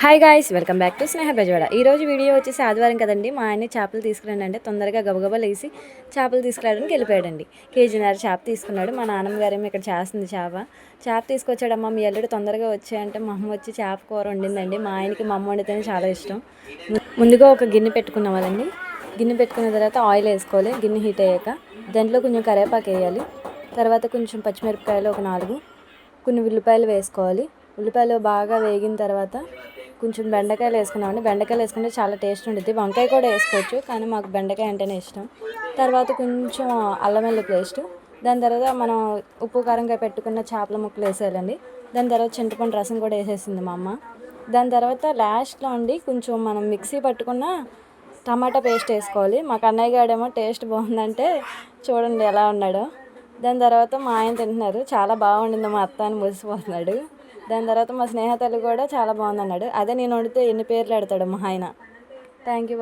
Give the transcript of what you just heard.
Hi guys, welcome back to Sneha Bezawada. ఈరోజు video వచ్చేసి ఆదివారం కదండి. మా ఆయన చేపలు తీసుకురండి అంటే తొందరగా గబగబా లేసి చేపలు తీసుకురావడానికి వెళ్ళిపోయాడండి. కేజీన్నర చేప తీసుకున్నాడు. మా నాన్నమ్మ గారేమో ఇక్కడ చేస్తుంది చేప తీసుకొచ్చాడమ్మా మీ అల్లుడు తొందరగా వచ్చాయంటే మా అమ్మ వచ్చి చేప కూర వండిందండి. మా ఆయనకి మా అమ్మ వండితేనే చాలా ఇష్టం. ముందుగా ఒక గిన్నె పెట్టుకున్నాం కదండి. గిన్నె పెట్టుకున్న తర్వాత ఆయిల్ వేసుకోవాలి. గిన్నె హీట్ అయ్యాక దాంట్లో కొంచెం కరివేపాకు వేయాలి. తర్వాత కొంచెం పచ్చిమిరపకాయలు ఒక 4, కొన్ని ఉల్లిపాయలు వేసుకోవాలి. ఉల్లిపాయలు బాగా వేగిన తర్వాత కొంచెం బెండకాయలు వేసుకున్నామండి. బెండకాయలు వేసుకుంటే చాలా టేస్ట్ ఉంటుంది. వంకాయ కూడా వేసుకోవచ్చు, కానీ మాకు బెండకాయ అంటేనే ఇష్టం. తర్వాత కొంచెం అల్లం వెల్లుల్లి పేస్ట్, దాని తర్వాత మనం ఉప్పు కారంగా పెట్టుకున్న చేపల ముక్కలు వేసేయాలండి. దాని తర్వాత చింతపండు రసం కూడా వేసేసింది మా అమ్మ. దాని తర్వాత లాస్ట్లో అండి కొంచెం మనం మిక్సీ పట్టుకున్న టమాటా పేస్ట్ వేసుకోవాలి. మా కన్నయ్య గాడేమో టేస్ట్ బాగుందంటే చూడండి ఎలా ఉన్నాడో. దాని తర్వాత మా ఆయన తింటున్నారు. చాలా బాగుండింది మా అత్త అని మురిసిపోతున్నాడు. దాని తర్వాత మా స్నేహితులు కూడా చాలా బాగుందన్నాడు. అదే నేను వండితే ఎన్ని పేర్లు పెడతాడు మా ఆయన. Thank you.